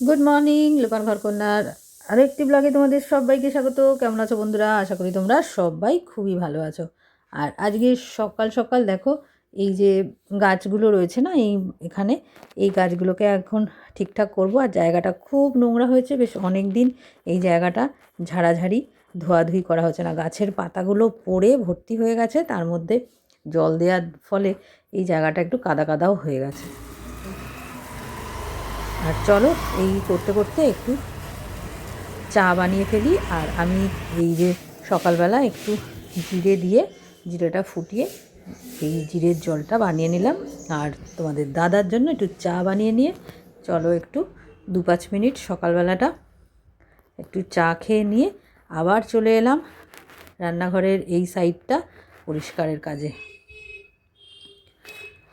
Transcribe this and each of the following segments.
Good morning লোপার ঘরকন্যার আরও একটি ব্লগে তোমাদের সবাইকে স্বাগত। কেমন আছো বন্ধুরা? আশা করি তোমরা সবাই খুবই ভালো আছো। আর আজকে সকাল সকাল দেখো এই যে গাছগুলো রয়েছে না এখানে এই গাছগুলোকে এখন ঠিকঠাক করব। আর জায়গাটা খুব নোংরা হয়েছে, বেশ অনেক দিন এই জায়গাটা ঝাড়াঝাড়ি ধোয়াধুয়ি করা হচ্ছে না। গাছের পাতাগুলো পড়ে ভর্তি হয়ে গেছে, তার মধ্যে জল দেওয়ার ফলে এই জায়গাটা একটু কাদা কাদাও হয়ে গেছে। আর চলো এই করতে করতে একটু চা বানিয়ে ফেলি। আর আমি এই যে সকালবেলা একটু জিরে দিয়ে জিরেটা ফুটিয়ে এই জিরের জলটা বানিয়ে নিলাম। আর তোমাদের দাদার জন্য একটু চা বানিয়ে নিয়ে চলো একটু 2-5 মিনিট সকালবেলাটা একটু চা খেয়ে নিয়ে আবার চলে এলাম রান্নাঘরের এই সাইডটা পরিষ্কারের কাজে।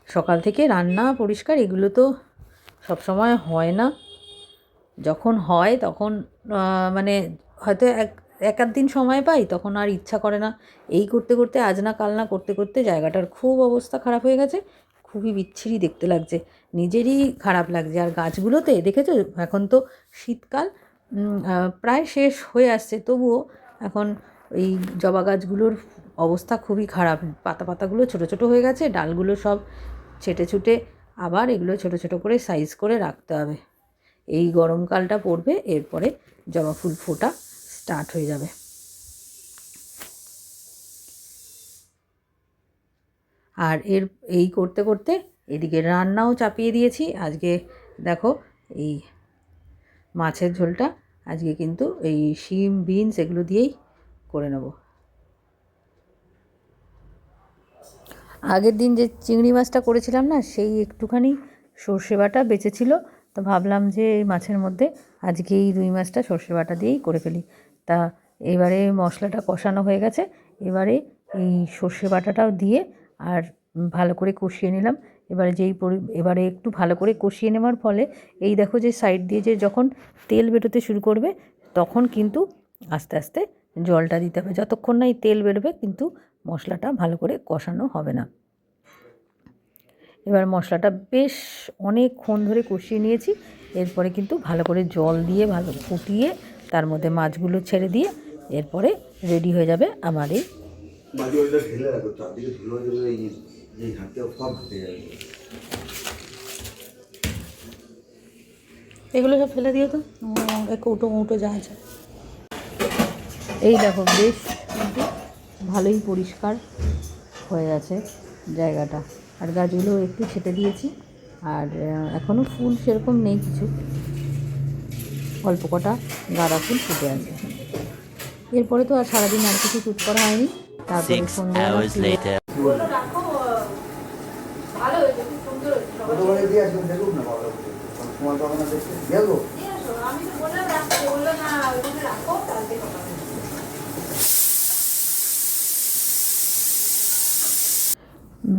সকাল থেকে রান্না পরিষ্কার এগুলো তো সব সময় হয় না, যখন হয় তখন মানে হয়তো এক আধ দিন সময় পাই, তখন আর ইচ্ছা করে না। এই করতে করতে আজ না কাল না করতে করতে জায়গাটার খুব অবস্থা খারাপ হয়ে গেছে, খুবই বিচ্ছিরি দেখতে লাগছে, নিজেরই খারাপ লাগছে। আর গাছগুলোতে দেখেছো এখন তো শীতকাল প্রায় শেষ হয়ে আসছে, তবুও এখন এই জবা গাছগুলোর অবস্থা খুবই খারাপ। পাতাগুলো ছোট ছোট হয়ে গেছে, ডালগুলো সব ছেটে ছুটে আবার এগুলো ছোট ছোট করে সাইজ করে রাখতে হবে। এই গরমকালটা পড়বে, এরপরে জবা ফুল ফোটা স্টার্ট হয়ে যাবে। আর এই করতে করতে এদিকে রান্নাও চাপিয়ে দিয়েছি। আজকে দেখো এই মাছের ঝোলটা আজকে কিন্তু এই শিম বিনস এগুলো দিয়েই করে নেব। আগের দিন যে চিংড়ি মাছটা করেছিলাম না, সেই একটুখানি সর্ষে বাটা বেঁচেছিল, তো ভাবলাম যে এই মাছের মধ্যে আজকে এই রুই মাছটা সর্ষে বাটা দিয়েই করে ফেলি। তা এবারে মশলাটা কষানো হয়ে গেছে, এবারে এই সর্ষে বাটাটাও দিয়ে আর ভালো করে কষিয়ে নিলাম। এবারে একটু ভালো করে কষিয়ে নেওয়ার ফলে এই দেখো যে সাইড দিয়ে যে যখন তেল বেরোতে শুরু করবে তখন কিন্তু আস্তে আস্তে জলটা দিতে হবে। যতক্ষণ না এই তেল বেরোবে কিন্তু মশলাটা ভালো করে কষানো হবে না। এবার মশলাটা বেশ অনেকক্ষণ ধরে কষিয়ে নিয়েছি, এরপরে কিন্তু ভালো করে জল দিয়ে ভালো ফুটিয়ে তার মধ্যে মাছগুলো ছেড়ে দিয়ে এরপরে রেডি হয়ে যাবে আমার এই এগুলো সব ফেলে দিও তো, কৌটো মৌটো যা আছে। এই দেখো বেশ কিন্তু ভালোই পরিষ্কার হয়ে গেছে জায়গাটা। আর গাছগুলো একটু ছেটে দিয়েছি, আর এখনও ফুল সেরকম নেই কিছু, অল্প কটা গাঁদা ফুল ফুটে আছে। এরপরে তো আর সারাদিন আর কিছু শ্যুট করা হয়নি। তারপরে সন্ধ্যাবেলা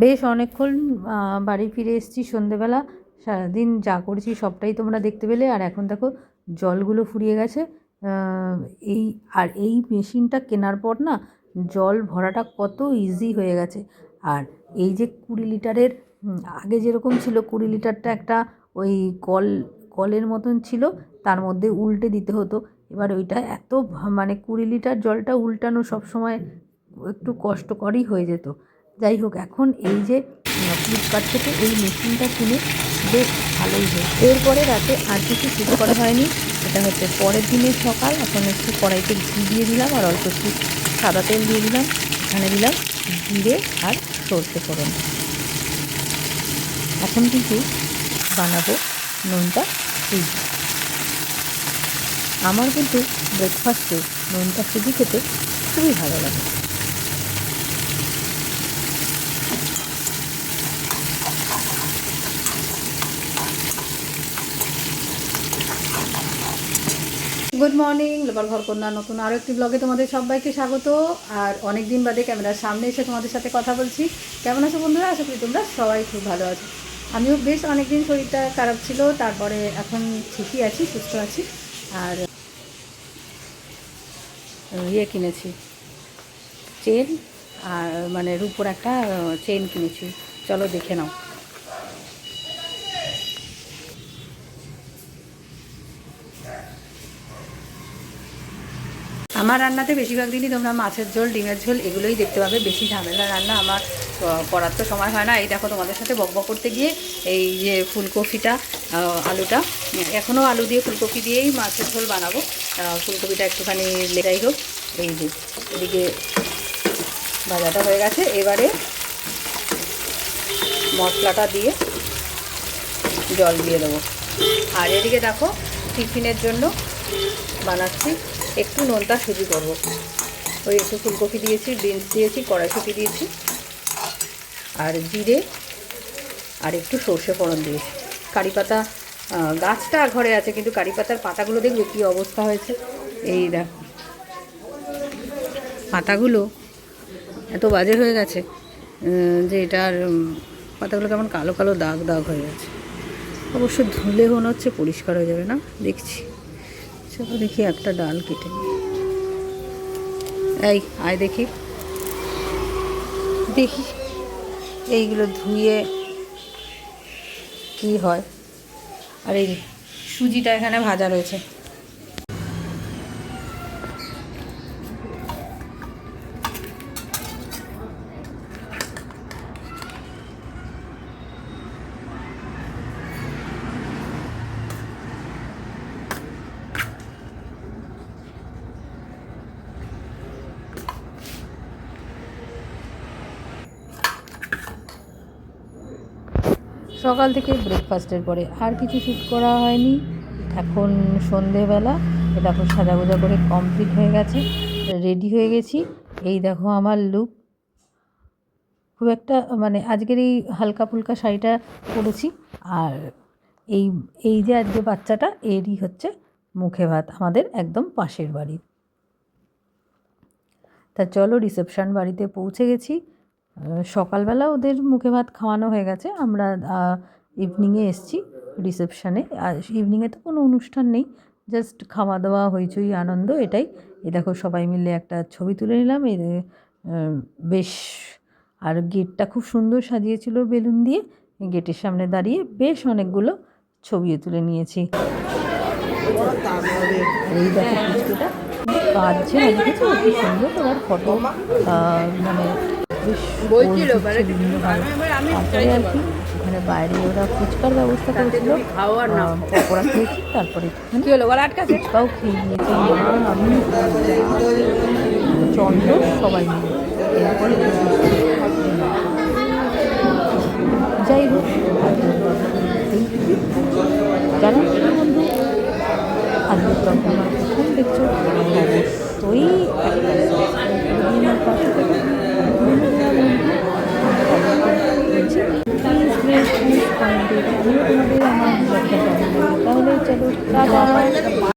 বেশ অনেকক্ষণ বাড়ি ফিরে এসেছি সন্ধেবেলা। সারাদিন যা করেছি সবটাই তোমরা দেখতে পেলে। আর এখন দেখো জলগুলো ফুরিয়ে গেছে। এই মেশিনটা কেনার পর না জল ভরাটা কত ইজি হয়ে গেছে। আর এই যে 20 লিটারের আগে যেরকম ছিল 20 লিটারটা একটা ওই কলের মতন ছিল, তার মধ্যে উল্টে দিতে হতো। এবার ওইটা এত মানে 20 লিটার জলটা উল্টানো সবসময় একটু কষ্টকরই হয়ে যেত। যাই হোক, এখন এই যে ফ্লিপকার্ট থেকে এই মেশিনটা কিনে বেশ ভালোই হয়েছে। এরপরে রাতে আর কিছু শ্যুট করা হয়নি। এটা হচ্ছে পরের দিনের সকাল। এখন একটু কড়াইতে ঘি দিয়ে দিলাম আর অল্প একটু সাদা তেল দিয়ে দিলাম, এখানে দিলাম জিরে আর সর্ষে ফোড়ন। এখন কিন্তু বানাবো নোনতা সুজি। আমার কিন্তু ব্রেকফাস্টে নোনতা সুজি খেতে খুবই ভালো লাগে। গুড মর্নিং লোপার ঘরকন্যা নতুন আরও একটি ব্লগে তোমাদের সবাইকে স্বাগত। আর অনেক দিন বাদে ক্যামেরার সামনে এসে তোমাদের সাথে কথা বলছি। কেমন আছো বন্ধুরা? আশা করি তোমরা সবাই খুব ভালো আছো। আমিও বেশ অনেক দিন শরীরটা খারাপ ছিল, তারপরে এখন ঠিকই আছি, সুস্থ আছি। আর কিনেছি চেন, আর মানে রূপোর একটা চেন কিনেছি, চলো দেখে নাও। আমার রান্নাতে বেশিরভাগ দিনই তোমরা মাছের ঝোল, ডিমের ঝোল এগুলোই দেখতে পাবে। বেশি ঝামেলা রান্না আমার করার তো সময় হয় না। এই দেখো তোমাদের সাথে বকবক করতে গিয়ে এই যে ফুলকপিটা, আলুটা, এখনও আলু দিয়ে ফুলকপি দিয়েই মাছের ঝোল বানাবো। ফুলকপিটা একটুখানি লেগাই হোক। এই যে এদিকে ভাজাটা হয়ে গেছে, এবারে মশলাটা দিয়ে জল দিয়ে দেবো। আর এদিকে দেখো টিফিনের জন্য বানাচ্ছি একটু নোনতা সুজি করবো। ওই একটু ফুলকপি দিয়েছি, বিনস দিয়েছি, কড়াইশুঁটি দিয়েছি, আর জিরে আর একটু সর্ষে ফোড়ন দিয়েছি। কারি পাতা গাছটা ঘরে আছে, কিন্তু কারি পাতার পাতাগুলো দেখবে কী অবস্থা হয়েছে। এই দেখো পাতাগুলো এত বাজে হয়ে গেছে যে এটার পাতাগুলো কেমন কালো কালো দাগ দাগ হয়ে গেছে। অবশ্য ধুলে মনে হচ্ছে পরিষ্কার হয়ে যাবে না, দেখছি। চলো দেখি একটা ডাল কেটে নিই। এই আয় দেখি দেখি এইগুলো ধুয়ে কি হয়। আর এই সুজিটা এখানে ভাজা রয়েছে। সকাল থেকে ব্রেকফাস্টের পরে আর কিছু শ্যুট করা হয়নি। এখন সন্ধেবেলা, এ দেখো সাজাগোজা করে কমপ্লিট হয়ে গেছে, রেডি হয়ে গেছি। এই দেখো আমার লুক। খুব একটা মানে আজকের এই হালকা ফুলকা শাড়িটা পরেছি। আর এই এই যে আজকে বাচ্চাটা, এরই হচ্ছে মুখে ভাত, আমাদের একদম পাশের বাড়ি। তা চলো রিসেপশন বাড়িতে পৌঁছে গেছি। সকালবেলা ওদের মুখে ভাত খাওয়ানো হয়ে গেছে, আমরা ইভিনিংয়ে এসছি রিসেপশানে। আর ইভিনিংয়ে তো কোনো অনুষ্ঠান নেই, জাস্ট খাওয়া দাওয়া, হইচই, আনন্দ, এটাই। এ দেখো সবাই মিলে একটা ছবি তুলে নিলাম। এই বেশ, আর গেটটা খুব সুন্দর সাজিয়েছিল বেলুন দিয়ে। গেটের সামনে দাঁড়িয়ে বেশ অনেকগুলো ছবিও তুলে নিয়েছি। এই দেখো পুচকুটা কাঁদছে না, দেখেছো কি সুন্দর তোমার ফটো, মানে বেশ তারপরে আর কি ওখানে বাইরে ওরা ফুচকার ব্যবস্থা করেছিল, পকোড়া খেয়েছি, তারপরে ফুচকাও খেয়ে নিয়েছি আমি, চন্দ্র, সবাই মিলে। এরপরে যাই হোক জানো বন্ধু, আজকের ব্লগটা আমার প্রথম দেখছো, অবশ্যই একটা পাশে থেকে তাহলে চলো টাটা।